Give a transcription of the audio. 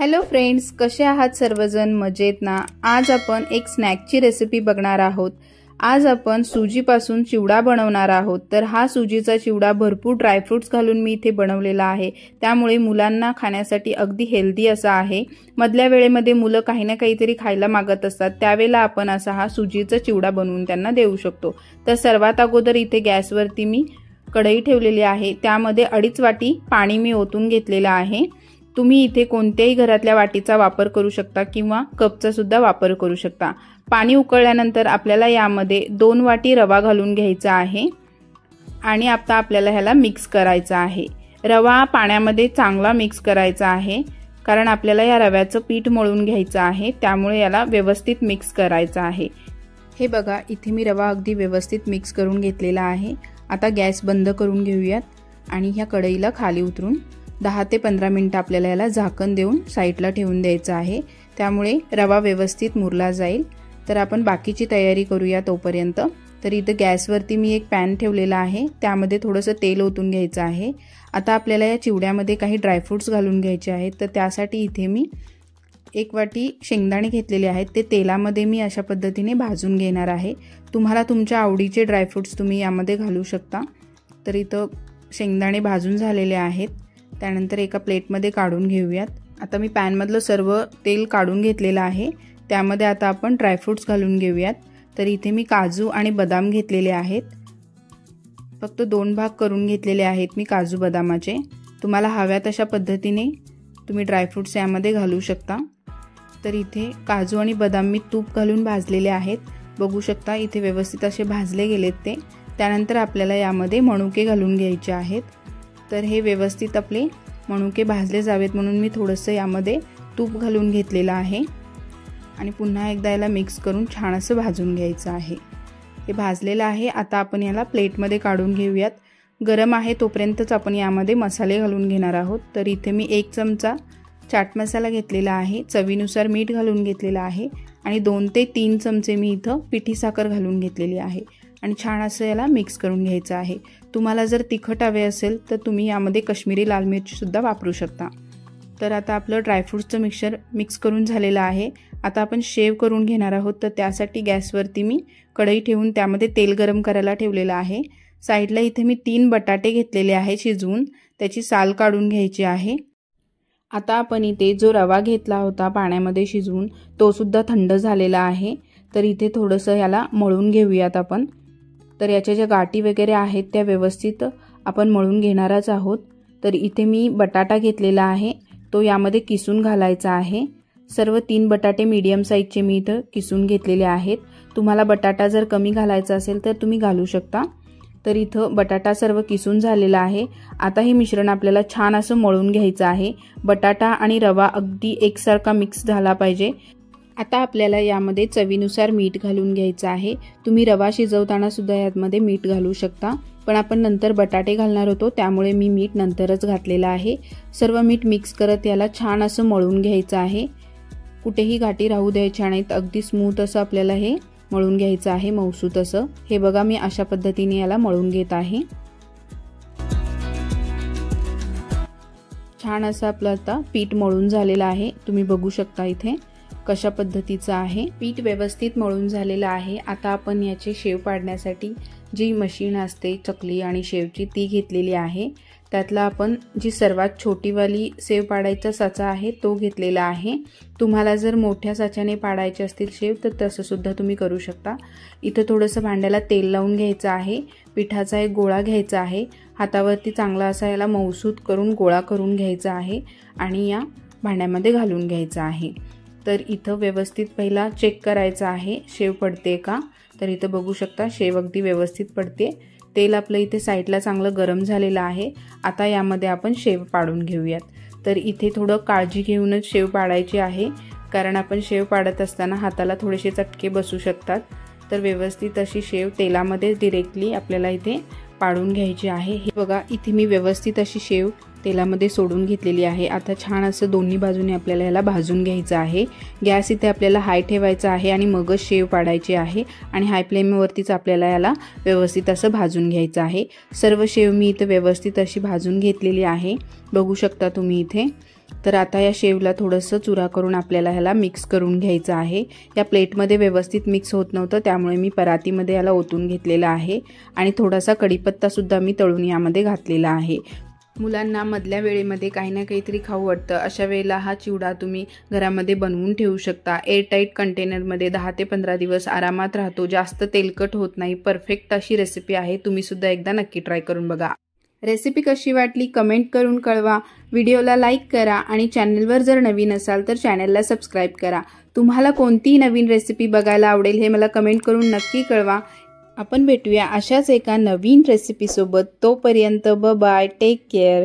Hello friends, कसे आहात सर्वजण? मजेत ना? आज आपण एक स्नॅकची रेसिपी बघणार आहोत। आज आपण सुजीपासून चिवडा बनवणार आहोत। तर हा सुजीचा चिवडा भरपूर ड्रायफ्रुट्स घालून मी इथे बनवलेला आहे, त्यामुळे मुलांना खाण्यासाठी अगदी हेल्दी असा आहे। मधल्या वेळेमध्ये मुलं काही ना काहीतरी खायला मागत असतात, त्यावेळेला आपण असा हा सुजीचा चिवडा बनवून त्यांना देऊ शकतो। तर सर्वात अगोदर इथे गॅसवरती मी कढई ठेवलेली आहे, त्यामध्ये 2.5 वाटी पाणी मी ओतून घेतलेलं आहे। तुम्ही इथे कोणत्याही घरातल्या वाटीचा वापर करू शकता किंवा कपचा सुद्धा वापर करू शकता। पाणी उकळल्यानंतर आपल्याला यामध्ये 2 वाटी रवा घालून घ्यायचा आहे आणि आता आपल्याला ह्याला मिक्स करायचा आहे। रवा पाण्यामध्ये चांगला मिक्स करायचा आहे, कारण आपल्याला या रव्याचं पीठ मळून घ्यायचं आहे, त्यामुळे याला व्यवस्थित मिक्स करायचं आहे। हे बघा, इथे मी रवा अगदी व्यवस्थित मिक्स करून घेतलेला आहे। आता गॅस बंद करून घेऊयात आणि ह्या कढईला खाली उतरून 10 ते 15 मिनिट आपल्याला याला झाकण देऊन साईडला ठेवून द्यायचं आहे, त्यामुळे रवा व्यवस्थित मुरला जाईल। तर आपण बाकीची तयारी करूया तोपर्यंत। तर इथे गॅसवरती मी एक पॅन ठेवलेला आहे, त्यामध्ये थोडंसं तेल ओतून घ्यायचं आहे। आता आपल्याला या चिवड्यामध्ये काही ड्रायफ्रुट्स घालून घ्यायचे आहेत, तर त्यासाठी इथे मी 1 वाटी शेंगदाणे घेतलेले आहेत, ते तेलामध्ये मी अशा पद्धतीने भाजून घेणार आहे। तुम्हाला तुमच्या आवडीचे ड्रायफ्रुट्स तुम्ही यामध्ये घालू शकता। तर इथं शेंगदाणे भाजून झालेले आहेत, त्यानंतर एका प्लेटमध्ये काढून घेऊयात। आता मी पॅनमधलं सर्व तेल काढून घेतलेलं आहे, त्यामध्ये आता आपण ड्रायफ्रुट्स घालून घेऊयात। तर इथे मी काजू आणि बदाम घेतलेले आहेत, फक्त 2 भाग करून घेतलेले आहेत मी काजू बदामाचे। तुम्हाला हव्या तशा पद्धतीने तुम्ही ड्रायफ्रुट्स यामध्ये घालू शकता। तर इथे काजू आणि बदाम मी तूप घालून भाजलेले आहेत, बघू शकता इथे व्यवस्थित असे भाजले गेलेत ते। त्यानंतर आपल्याला यामध्ये मनुके घालून घ्यायचे आहेत। तर हे व्यवस्थित आपले मनुके भाजले जावेत म्हणून मी थोडंसं यामध्ये तूप घालून घेतलेलं आहे आणि पुन्हा एकदा याला मिक्स करून छान असं भाजून घ्यायचं आहे। हे भाजलेलं आहे, आता आपण याला प्लेटमध्ये काढून घेऊयात। गरम आहे तोपर्यंतच आपण यामध्ये मसाले घालून घेणार आहोत। तर इथे मी 1 चमचा चाट मसाला घेतलेला आहे, चवीनुसार मीठ घालून घेतलेलं आहे आणि 2 ते 3 चमचे मी इथं पिठी साखर घालून घेतलेली आहे आणि छान असं याला मिक्स करून घ्यायचं आहे। तुम्हाला जर तिखट हवे असेल तर तुम्ही यामध्ये काश्मीरी लाल मिरची सुद्धा वापरू शकता। तर आता आपलं ड्रायफ्रुट्सचं मिक्सचर मिक्स करून झालेलं आहे। आता आपण शेव करून घेणार आहोत, तर त्यासाठी गॅसवरती मी कढई ठेवून त्यामध्ये तेल गरम करायला ठेवलेलं आहे। साईडला इथे मी 3 बटाटे घेतलेले आहे शिजवून, त्याची साल काढून घ्यायची आहे। आता आपण इथे जो रवा घेतला होता पाण्यामध्ये शिजवून, तो सुद्धा थंड झालेला आहे। तर इथे थोडंसं याला मळून घेऊयात आपण। तर याच्या ज्या गाठी वगैरे आहेत त्या व्यवस्थित आपण मळून घेणारच आहोत। तर इथे मी बटाटा घेतलेला आहे, तो यामध्ये किसून घालायचा आहे। सर्व 3 बटाटे मीडियम साईजचे मी इथं किसून घेतलेले आहेत। तुम्हाला बटाटा जर कमी घालायचा असेल तर तुम्ही घालू शकता। तर इथं बटाटा सर्व किसून झालेला आहे। आता हे मिश्रण आपल्याला छान असं मळून घ्यायचं आहे। बटाटा आणि रवा अगदी एकसारखा मिक्स झाला पाहिजे। आता आपल्याला यामध्ये चवीनुसार मीठ घालून घ्यायचं आहे। तुम्ही रवा शिजवताना सुद्धा यामध्ये मीठ घालू शकता, पण आपण नंतर बटाटे घालणार होतो त्यामुळे मी मीठ नंतरच घातलेलं आहे। सर्व मीठ मिक्स करत याला छान असं मळून घ्यायचं आहे। कुठेही गाठी राहू द्यायच्या नाहीत, अगदी स्मूथ असं आपल्याला हे मळून घ्यायचं आहे, मऊसूत असं। हे बघा, मी अशा पद्धतीने याला मळून घेत आहे। छान असं आपलं आता पीठ मळून झालेलं आहे, तुम्ही बघू शकता इथे कशा पद्धतीचं आहे। पीठ व्यवस्थित मळून झालेलं आहे। आता आपण याचे शेव पाडण्यासाठी जी मशीन असते चकली आणि शेवची ती घेतलेली आहे। त्यातला आपण जी सर्वात छोटीवाली शेव पाडायचा साचा आहे तो घेतलेला आहे। तुम्हाला जर मोठ्या साच्याने पाडायचे असतील शेव तर तसं सुद्धा तुम्ही करू शकता। इथं थोडंसं भांड्याला तेल लावून घ्यायचं आहे, पिठाचा एक गोळा घ्यायचा आहे, हातावरती चांगला असा याला मऊसूत करून गोळा करून घ्यायचा आहे आणि या भांड्यामध्ये घालून घ्यायचा आहे। तर इथं व्यवस्थित पहिला चेक करायचं आहे शेव पडते का। तर इथं बघू शकता शेव अगदी व्यवस्थित पडते। तेल आपलं इथे साईडला चांगलं गरम झालेलं आहे। आता यामध्ये आपण शेव पाडून घेऊयात। तर इथे थोडं काळजी घेऊनच शेव पाडायची आहे, कारण आपण शेव पाडत असताना हाताला थोडेसे चटके बसू शकतात। तर व्यवस्थित अशी शेव तेलामध्ये डायरेक्टली आपल्याला इथे पाडून घ्यायची आहे। हे बघा, इथे मी व्यवस्थित अशी शेव तेलामध्ये सोडून घेतलेली आहे। आता छान असं दोन्ही बाजूने आपल्याला याला भाजून घ्यायचं आहे। गॅस इथे आपल्याला हाय ठेवायचा आहे आणि मगच शेव पाडायची आहे आणि हाय फ्लेमवरतीच आपल्याला याला व्यवस्थित असं भाजून घ्यायचं आहे। सर्व शेव मी इथे व्यवस्थित अशी भाजून घेतलेली आहे, बघू शकता तुम्ही इथे। तर आता या शेवला थोडंसं चुरा करून आपल्याला ह्याला मिक्स करून घ्यायचं आहे। या प्लेटमध्ये व्यवस्थित मिक्स होत नव्हतं, त्यामुळे मी परातीमध्ये याला ओतून घेतलेलं आहे आणि थोडासा कढीपत्तासुद्धा मी तळून यामध्ये घातलेला आहे। मुलांना मधल्या वेळेमध्ये काही ना काहीतरी खाऊ वाटतं, अशा वेळेला हा चिवडा तुम्ही घरामध्ये बनवून ठेवू शकता। एअरटाईट कंटेनरमध्ये 10 ते 15 दिवस आरामात राहतो, जास्त तेलकट होत नाही। परफेक्ट अशी रेसिपी आहे, तुम्ही सुद्धा एकदा नक्की ट्राय करून बघा। रेसिपी कशी वाटली कमेंट करून कळवा, व्हिडिओला लाईक करा आणि चॅनलवर जर नवीन असाल तर चॅनलला सबस्क्राईब करा। तुम्हाला कोणती नवीन रेसिपी बघायला आवडेल हे मला कमेंट करून नक्की कळवा। आपण भेटूया अशाच एका नवीन रेसिपीसोबत, तोपर्यंत बाय, टेक केअर।